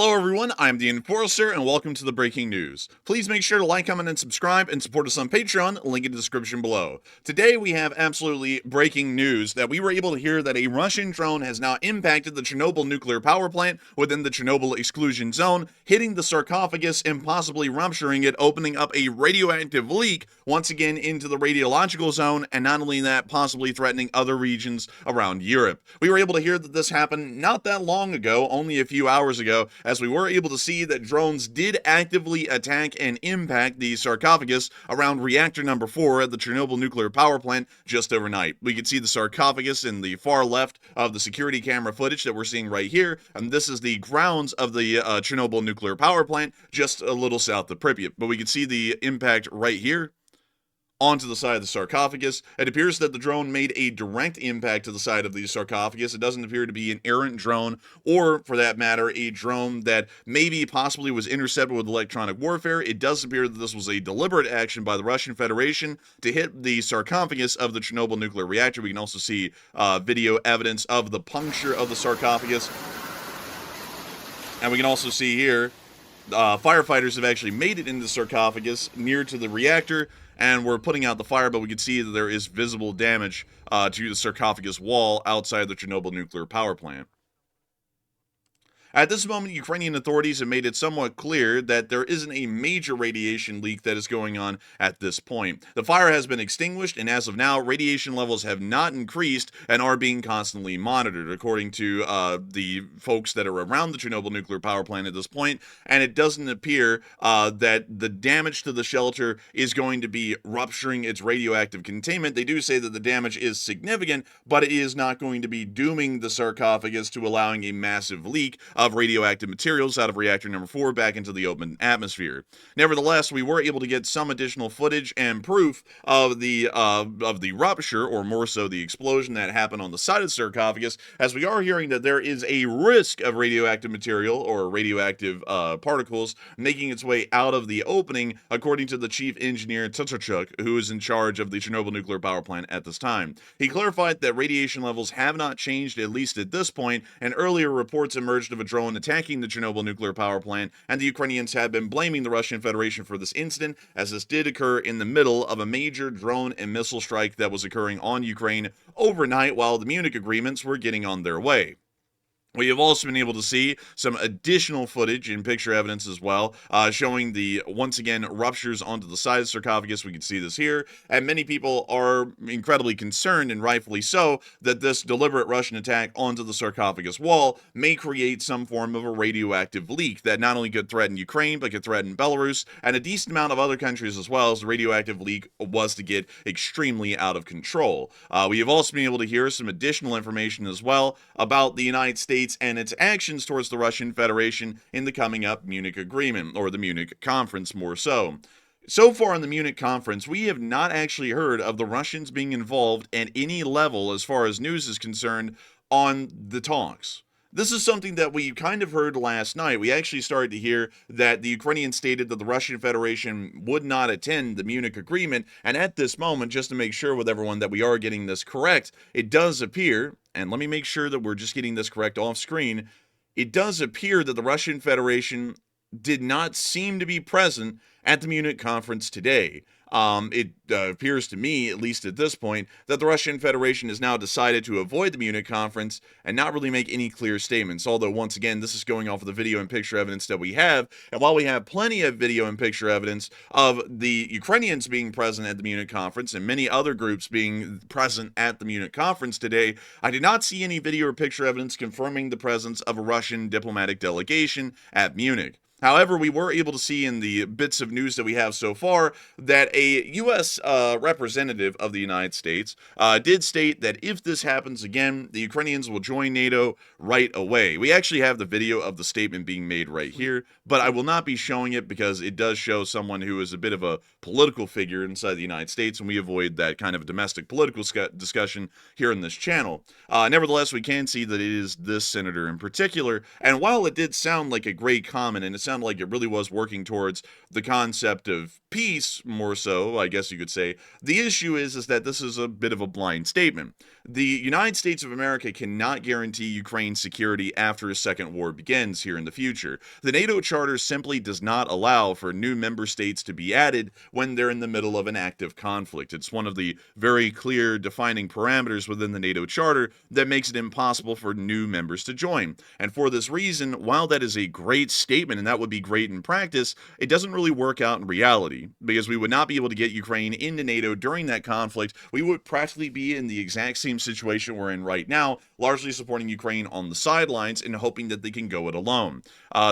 Hello everyone, I'm the Enforcer, and welcome to the breaking news. Please make sure to like, comment, and subscribe, and support us on Patreon, link in the description below. Today we have absolutely breaking news that we were able to hear that a Russian drone has now impacted the Chernobyl nuclear power plant within the Chernobyl exclusion zone, hitting the sarcophagus and possibly rupturing it, opening up a radioactive leak once again into the radiological zone, and not only that, possibly threatening other regions around Europe. We were able to hear that this happened not that long ago, only a few hours ago, as we were able to see that drones did actively attack and impact the sarcophagus around reactor number 4 at the Chernobyl nuclear power plant just overnight. We could see the sarcophagus in the far left of the security camera footage that we're seeing right here, and this is the grounds of the Chernobyl nuclear power plant just a little south of Pripyat. But we can see the impact right here onto the side of the sarcophagus. It appears that the drone made a direct impact to the side of the sarcophagus. It doesn't appear to be an errant drone, or for that matter, a drone that maybe possibly was intercepted with electronic warfare. It does appear that this was a deliberate action by the Russian Federation to hit the sarcophagus of the Chernobyl nuclear reactor. We can also see video evidence of the puncture of the sarcophagus. And we can also see here, firefighters have actually made it into the sarcophagus near to the reactor, and we're putting out the fire, but we can see that there is visible damage to the sarcophagus wall outside the Chernobyl nuclear power plant. At this moment, Ukrainian authorities have made it somewhat clear that there isn't a major radiation leak that is going on at this point. The fire has been extinguished, and as of now, radiation levels have not increased and are being constantly monitored, according to the folks that are around the Chernobyl nuclear power plant at this point, and it doesn't appear that the damage to the shelter is going to be rupturing its radioactive containment. They do say that the damage is significant, but it is not going to be dooming the sarcophagus to allowing a massive leak of radioactive materials out of reactor number 4 back into the open atmosphere. Nevertheless, we were able to get some additional footage and proof of the rupture, or more so the explosion that happened on the side of the sarcophagus, as we are hearing that there is a risk of radioactive material or radioactive particles making its way out of the opening, according to the chief engineer Tsuchuk, who is in charge of the Chernobyl nuclear power plant at this time. He clarified that radiation levels have not changed, at least at this point, and earlier reports emerged of a drone attacking the Chernobyl nuclear power plant, and the Ukrainians have been blaming the Russian Federation for this incident, as this did occur in the middle of a major drone and missile strike that was occurring on Ukraine overnight while the Munich agreements were getting on their way. We have also been able to see some additional footage and picture evidence as well, showing the, once again, ruptures onto the side of the sarcophagus. We can see this here, and many people are incredibly concerned, and rightfully so, that this deliberate Russian attack onto the sarcophagus wall may create some form of a radioactive leak that not only could threaten Ukraine, but could threaten Belarus, and a decent amount of other countries as well, as the radioactive leak was to get extremely out of control. We have also been able to hear some additional information as well about the United States and its actions towards the Russian Federation in the coming up Munich agreement, or the Munich conference more so. So far in the Munich conference, we have not actually heard of the Russians being involved at any level as far as news is concerned on the talks. This is something that we kind of heard last night. We actually started to hear that the Ukrainians stated that the Russian Federation would not attend the Munich agreement, and at this moment, just to make sure with everyone that we are getting this correct, it does appear, and let me make sure that we're just getting this correct off screen, it does appear that the Russian Federation did not seem to be present at the Munich conference today. It appears to me, at least at this point, that the Russian Federation has now decided to avoid the Munich conference and not really make any clear statements, although once again, this is going off of the video and picture evidence that we have, and while we have plenty of video and picture evidence of the Ukrainians being present at the Munich conference and many other groups being present at the Munich conference today, I did not see any video or picture evidence confirming the presence of a Russian diplomatic delegation at Munich. However, we were able to see in the bits of news that we have so far that a U.S. Representative of the United States did state that if this happens again, the Ukrainians will join NATO right away. We actually have the video of the statement being made right here, but I will not be showing it because it does show someone who is a bit of a political figure inside the United States, and we avoid that kind of domestic political discussion here in this channel. Nevertheless, we can see that it is this senator in particular, and while it did sound like a great comment, and it sounded like it really was working towards the concept of peace, more so, I guess you could say, the issue is that this is a bit of a blind statement. The United States of America cannot guarantee Ukraine's security after a second war begins here in the future. The NATO Charter simply does not allow for new member states to be added when they're in the middle of an active conflict. It's one of the very clear defining parameters within the NATO Charter that makes it impossible for new members to join. And for this reason, while that is a great statement and that would be great in practice, it doesn't really work out in reality because we would not be able to get Ukraine into NATO during that conflict. We would practically be in the exact same situation we're in right now, largely supporting Ukraine on the sidelines and hoping that they can go it alone.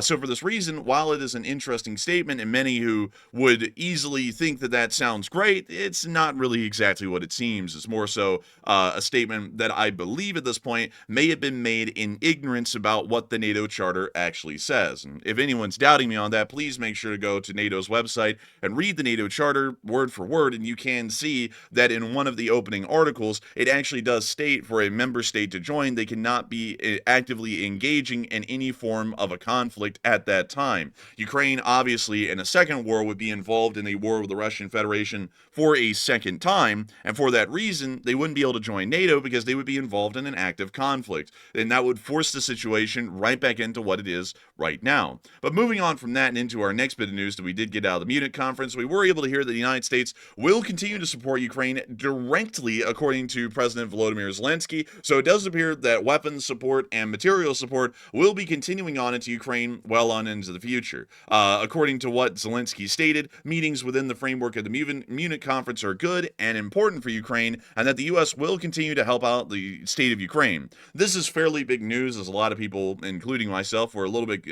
So for this reason, while it is an interesting statement and many who would easily think that that sounds great, it's not really exactly what it seems. It's more so a statement that I believe at this point may have been made in ignorance about what the NATO Charter actually says. And if anyone's doubting me on that, please make sure to go to NATO's website and read the NATO Charter word for word, and you can see that in one of the opening articles, it actually does state for a member state to join, they cannot be actively engaging in any form of a conflict at that time. Ukraine, obviously, in a second war, would be involved in a war with the Russian Federation for a second time, and for that reason, they wouldn't be able to join NATO because they would be involved in an active conflict, and that would force the situation right back into what it is right now. But moving on from that and into our next bit of news that we did get out of the Munich conference, we were able to hear that the United States will continue to support Ukraine directly, according to President Volodymyr Zelensky. So it does appear that weapons support and material support will be continuing on into Ukraine well on into the future. According to what Zelensky stated, meetings within the framework of the Munich conference are good and important for Ukraine, and that the U.S. will continue to help out the state of Ukraine. This is fairly big news, as a lot of people, including myself, were a little bit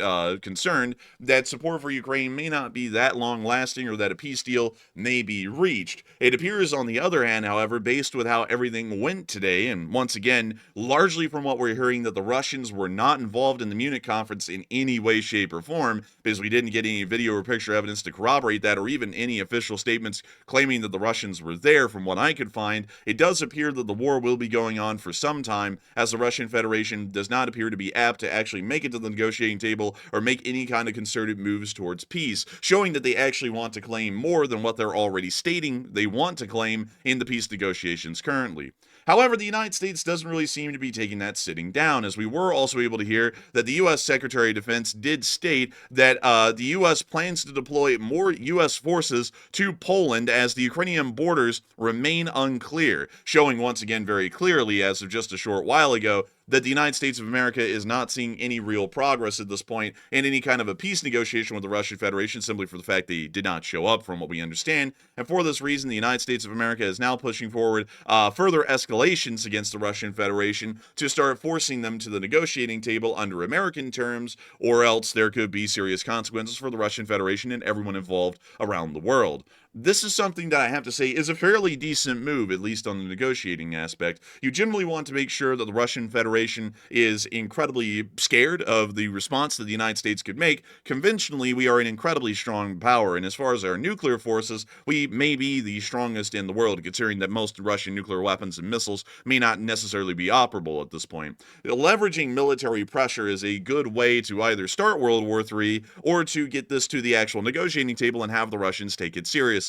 concerned that support for Ukraine may not be that long lasting or that a peace deal may be reached. It appears, on the other hand, however, based with how everything went today, and once again, largely from what we're hearing, that the Russians were not involved in the Munich conference in any way, shape, or form, because we didn't get any video or picture evidence to corroborate that, or even any official statements claiming that the Russians were there. From what I could find, it does appear that the war will be going on for some time, as the Russian Federation does not appear to be apt to actually make it to the negotiating table or make any kind of concerted moves towards peace, showing that they actually want to claim more than what they're already stating they want to claim in the peace negotiations currently. However, the United States doesn't really seem to be taking that sitting down, as we were also able to hear that the U.S. Secretary of Defense did state that the U.S. plans to deploy more U.S. forces to Poland as the Ukrainian borders remain unclear, showing once again very clearly, as of just a short while ago, that the United States of America is not seeing any real progress at this point in any kind of a peace negotiation with the Russian Federation, simply for the fact they did not show up, from what we understand. And for this reason, the United States of America is now pushing forward further escalations against the Russian Federation to start forcing them to the negotiating table under American terms, or else there could be serious consequences for the Russian Federation and everyone involved around the world. This is something that I have to say is a fairly decent move, at least on the negotiating aspect. You generally want to make sure that the Russian Federation is incredibly scared of the response that the United States could make. Conventionally, we are an incredibly strong power, and as far as our nuclear forces, we may be the strongest in the world, considering that most Russian nuclear weapons and missiles may not necessarily be operable at this point. Leveraging military pressure is a good way to either start World War III or to get this to the actual negotiating table and have the Russians take it seriously.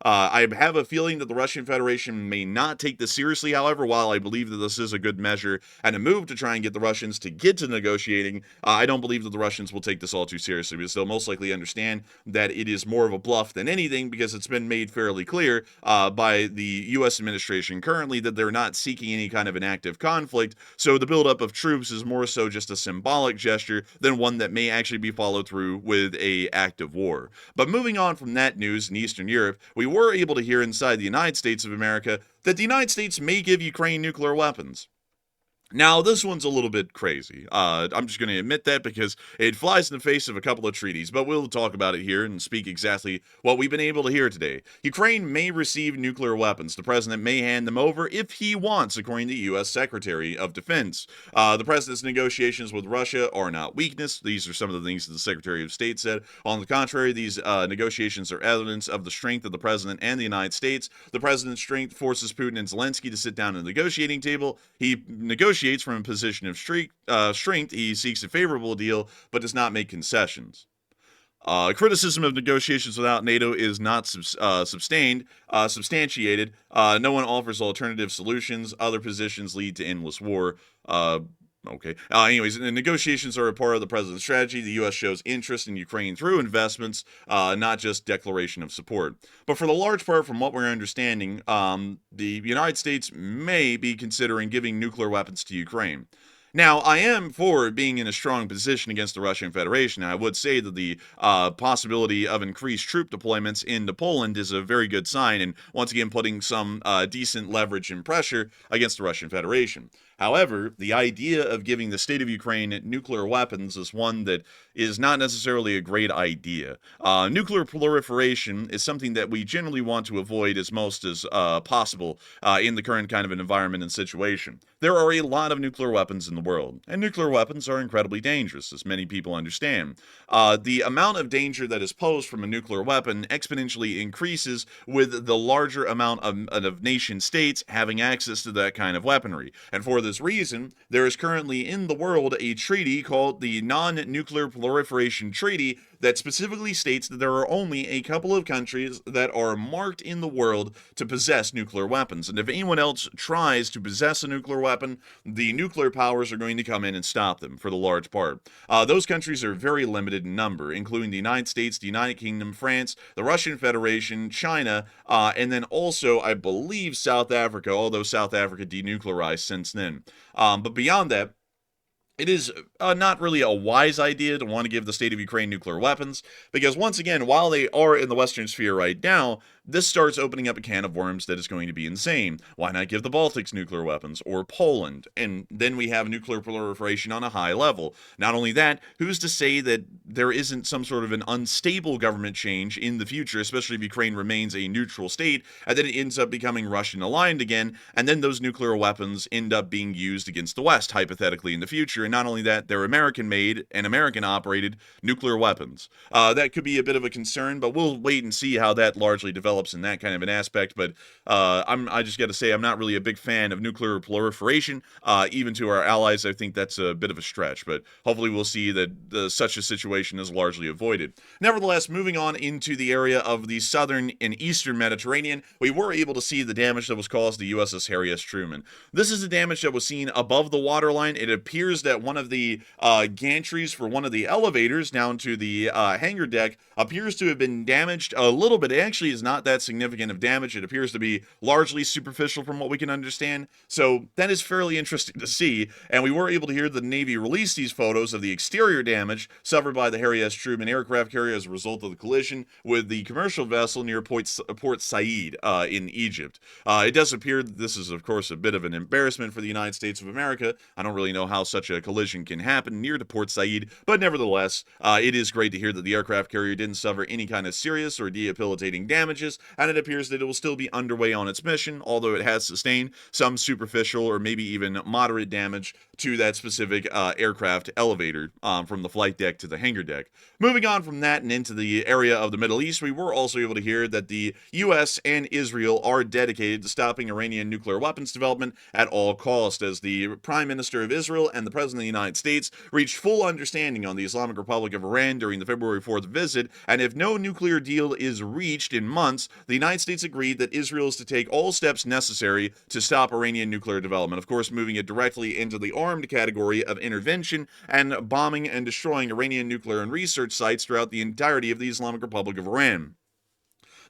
I have a feeling that the Russian Federation may not take this seriously, however, while I believe that this is a good measure and a move to try and get the Russians to get to negotiating, I don't believe that the Russians will take this all too seriously, because they'll most likely understand that it is more of a bluff than anything, because it's been made fairly clear by the U.S. administration currently that they're not seeking any kind of an active conflict, so the buildup of troops is more so just a symbolic gesture than one that may actually be followed through with a active war. But moving on from that news in Eastern Europe, we were able to hear inside the United States of America that the United States may give Ukraine nuclear weapons. Now, this one's a little bit crazy. I'm just going to admit that because it flies in the face of a couple of treaties, but we'll talk about it here and speak exactly what we've been able to hear today. Ukraine may receive nuclear weapons. The president may hand them over if he wants, according to the U.S. Secretary of Defense. The president's negotiations with Russia are not weakness. These are some of the things that the Secretary of State said. On the contrary, these negotiations are evidence of the strength of the president and the United States. The president's strength forces Putin and Zelensky to sit down at the negotiating table. He negotiates from a position of strength. He seeks a favorable deal, but does not make concessions. Criticism of negotiations without NATO is not substantiated. No one offers alternative solutions. Other positions lead to endless war. Okay. Anyways, the negotiations are a part of the president's strategy. The U.S. shows interest in Ukraine through investments, not just declaration of support. But for the large part, from what we're understanding, the United States may be considering giving nuclear weapons to Ukraine. Now, I am for being in a strong position against the Russian Federation. I would say that the possibility of increased troop deployments into Poland is a very good sign, and once again, putting some decent leverage and pressure against the Russian Federation. However, the idea of giving the state of Ukraine nuclear weapons is one that is not necessarily a great idea. Nuclear proliferation is something that we generally want to avoid as most as possible in the current kind of an environment and situation. There are a lot of nuclear weapons in the world, and nuclear weapons are incredibly dangerous, as many people understand. The amount of danger that is posed from a nuclear weapon exponentially increases with the larger amount of nation states having access to that kind of weaponry. And for this reason, there is currently in the world a treaty called the Non-Nuclear Proliferation Treaty that specifically states that there are only a couple of countries that are marked in the world to possess nuclear weapons. And if anyone else tries to possess a nuclear weapon, the nuclear powers are going to come in and stop them for the large part. Those countries are very limited in number, including the United States, the United Kingdom, France, the Russian Federation, China, and then also, I believe, South Africa, although South Africa denuclearized since then. But beyond that, it is not really a wise idea to want to give the state of Ukraine nuclear weapons, because once again, while they are in the Western sphere right now, this starts opening up a can of worms that is going to be insane. Why not give the Baltics nuclear weapons, or Poland? And then we have nuclear proliferation on a high level. Not only that, who's to say that there isn't some sort of an unstable government change in the future, especially if Ukraine remains a neutral state, and then it ends up becoming Russian aligned again, and then those nuclear weapons end up being used against the West, hypothetically, in the future. And not only that, they're American-made and American-operated nuclear weapons. That could be a bit of a concern, but we'll wait and see how that largely develops in that kind of an aspect. But I just got to say, I'm not really a big fan of nuclear proliferation. Even to our allies, I think that's a bit of a stretch. But hopefully we'll see that such a situation is largely avoided. Nevertheless, moving on into the area of the southern and eastern Mediterranean, we were able to see the damage that was caused to USS Harry S. Truman. This is the damage that was seen above the waterline. It appears that one of the gantries for one of the elevators down to the hangar deck appears to have been damaged a little bit. It actually is not that significant of damage. It appears to be largely superficial from what we can understand. So that is fairly interesting to see. And we were able to hear the Navy release these photos of the exterior damage suffered by the Harry S. Truman aircraft carrier as a result of the collision with the commercial vessel near Port Said in Egypt. It does appear that this is, of course, a bit of an embarrassment for the United States of America. I don't really know how such a collision can happen near to Port Said, but nevertheless, it is great to hear that the aircraft carrier didn't suffer any kind of serious or debilitating damages, and it appears that it will still be underway on its mission, although it has sustained some superficial or maybe even moderate damage to that specific aircraft elevator from the flight deck to the hangar deck. Moving on from that and into the area of the Middle East, we were also able to hear that the U.S. and Israel are dedicated to stopping Iranian nuclear weapons development at all costs, as the Prime Minister of Israel and the President of the United States reached full understanding on the Islamic Republic of Iran during the February 4th visit, and if no nuclear deal is reached in months, the United States agreed that Israel is to take all steps necessary to stop Iranian nuclear development, of course moving it directly into the armed category of intervention and bombing and destroying Iranian nuclear and research sites throughout the entirety of the Islamic Republic of Iran.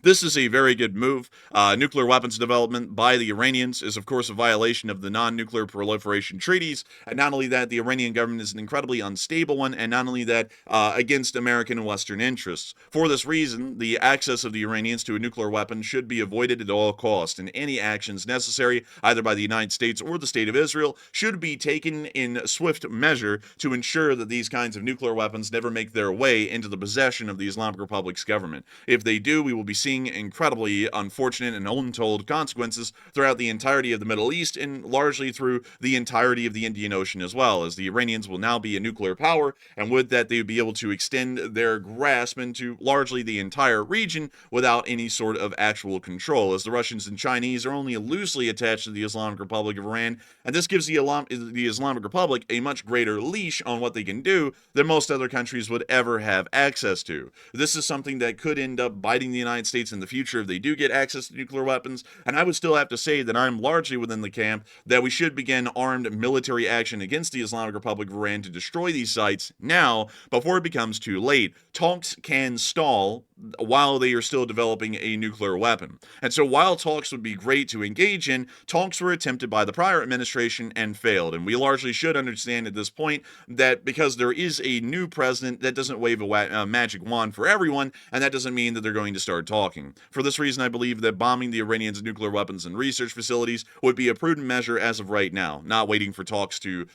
This is a very good move. Nuclear weapons development by the Iranians is, of course, a violation of the non-nuclear proliferation treaties. And not only that, the Iranian government is an incredibly unstable one, and not only that, against American and Western interests. For this reason, the access of the Iranians to a nuclear weapon should be avoided at all costs, and any actions necessary, either by the United States or the State of Israel, should be taken in swift measure to ensure that these kinds of nuclear weapons never make their way into the possession of the Islamic Republic's government. If they do, we will be seeing seeing incredibly unfortunate and untold consequences throughout the entirety of the Middle East and largely through the entirety of the Indian Ocean as well, as the Iranians will now be a nuclear power, and with that they would be able to extend their grasp into largely the entire region without any sort of actual control, as the Russians and Chinese are only loosely attached to the Islamic Republic of Iran, and this gives the Islamic Republic a much greater leash on what they can do than most other countries would ever have access to. This is something that could end up biting the United States in the future if they do get access to nuclear weapons, and I would still have to say that I'm largely within the camp that we should begin armed military action against the Islamic Republic of Iran to destroy these sites now before it becomes too late. Talks can stall while they are still developing a nuclear weapon. And so while talks would be great to engage in, talks were attempted by the prior administration and failed. And we largely should understand at this point that because there is a new president, that doesn't wave a magic wand for everyone, and that doesn't mean that they're going to start talking. For this reason, I believe that bombing the Iranians' nuclear weapons and research facilities would be a prudent measure as of right now, not waiting for talks to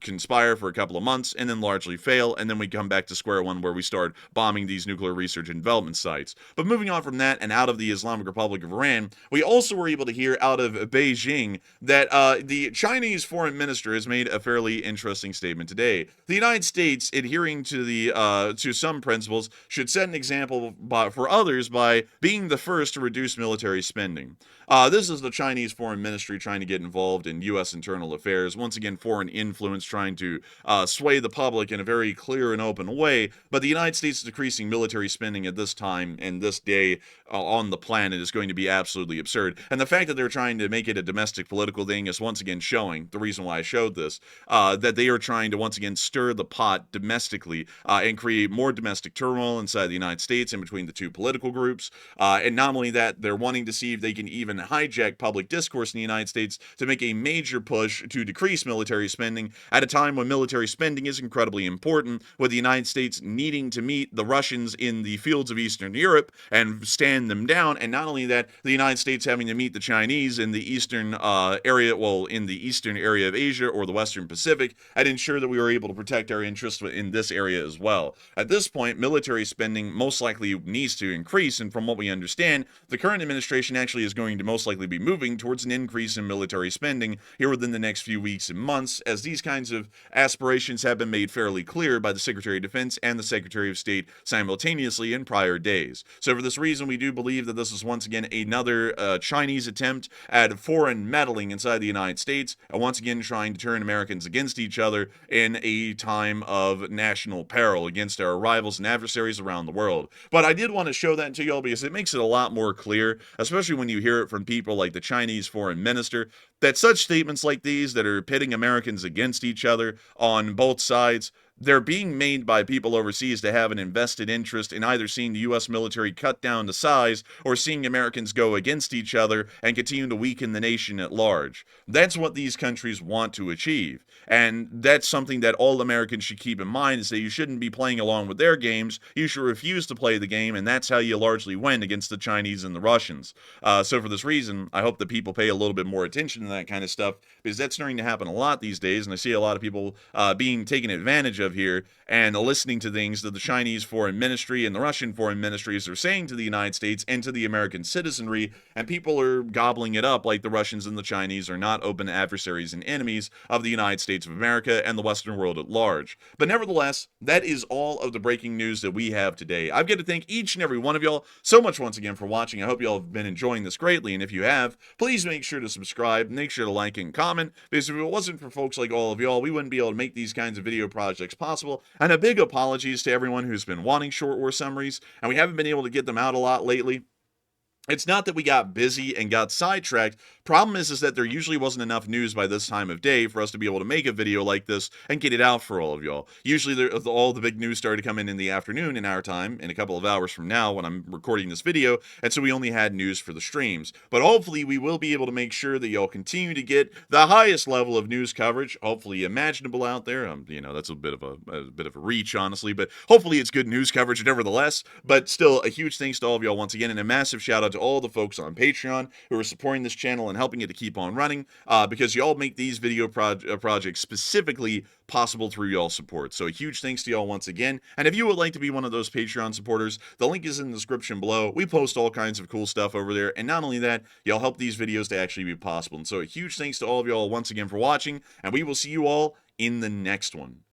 conspire for a couple of months and then largely fail, and then we come back to square one where we start bombing these nuclear research and development sites. But moving on from that and out of the Islamic Republic of Iran, we also were able to hear out of Beijing that the Chinese foreign minister has made a fairly interesting statement today. The United States, adhering to to some principles, should set an example for others by being the first to reduce military spending. This is the Chinese foreign ministry trying to get involved in U.S. internal affairs. Once again, foreign influence trying to sway the public in a very clear and open way. But the United States decreasing military spending at this time and this day on the planet is going to be absolutely absurd. And the fact that they're trying to make it a domestic political thing is once again showing, the reason why I showed this, that they are trying to once again stir the pot domestically and create more domestic turmoil inside the United States and between the two political groups. And not only that, they're wanting to see if they can even hijack public discourse in the United States to make a major push to decrease military spending at a time when military spending is incredibly important, with the United States needing to meet the Russians in the fields of Eastern Europe and stand them down, and not only that, the United States having to meet the Chinese in the eastern in the eastern area of Asia or the Western Pacific, and ensure that we were able to protect our interests in this area as well. At this point, military spending most likely needs to increase, and from what we understand, the current administration actually is going to most likely be moving towards an increase in military spending here within the next few weeks and months, as these kinds of aspirations have been made fairly clear by the Secretary of Defense and the Secretary of State simultaneously in prior days. So for this reason, we do believe that this is once again another Chinese attempt at foreign meddling inside the United States, and once again trying to turn Americans against each other in a time of national peril against our rivals and adversaries around the world. But I did want to show that to y'all because it makes it a lot more clear, especially when you hear it from people like the Chinese foreign minister, that such statements like these that are pitting Americans against each other on both sides, they're being made by people overseas to have an invested interest in either seeing the U.S. military cut down to size or seeing Americans go against each other and continue to weaken the nation at large. That's what these countries want to achieve. And that's something that all Americans should keep in mind, is that you shouldn't be playing along with their games. You should refuse to play the game, and that's how you largely win against the Chinese and the Russians. So for this reason, I hope that people pay a little bit more attention to that kind of stuff, because that's starting to happen a lot these days, and I see a lot of people being taken advantage of here and listening to things that the Chinese foreign ministry and the Russian foreign ministries are saying to the United States and to the American citizenry, and people are gobbling it up like the Russians and the Chinese are not open adversaries and enemies of the United States of America and the Western world at large. But nevertheless, that is all of the breaking news that we have today. I've got to thank each and every one of y'all so much once again for watching. I hope y'all have been enjoying this greatly, and if you have, please make sure to subscribe, make sure to like and comment, because if it wasn't for folks like all of y'all, we wouldn't be able to make these kinds of video projects possible. And a big apologies to everyone who's been wanting short war summaries, and we haven't been able to get them out a lot lately. It's not that we got busy and got sidetracked. Problem is that there usually wasn't enough news by this time of day for us to be able to make a video like this and get it out for all of y'all. Usually all the big news started to come in the afternoon in our time, in a couple of hours from now when I'm recording this video, and so we only had news for the streams. But hopefully we will be able to make sure that y'all continue to get the highest level of news coverage, hopefully imaginable out there. That's a bit of a reach, honestly, but hopefully it's good news coverage nevertheless. But still, a huge thanks to all of y'all once again, and a massive shout out to to all the folks on Patreon who are supporting this channel and helping it to keep on running, because y'all make these video projects specifically possible through y'all support. So a huge thanks to y'all once again. And if you would like to be one of those Patreon supporters, the link is in the description below. We post all kinds of cool stuff over there. And not only that, y'all help these videos to actually be possible. And so a huge thanks to all of y'all once again for watching. And we will see you all in the next one.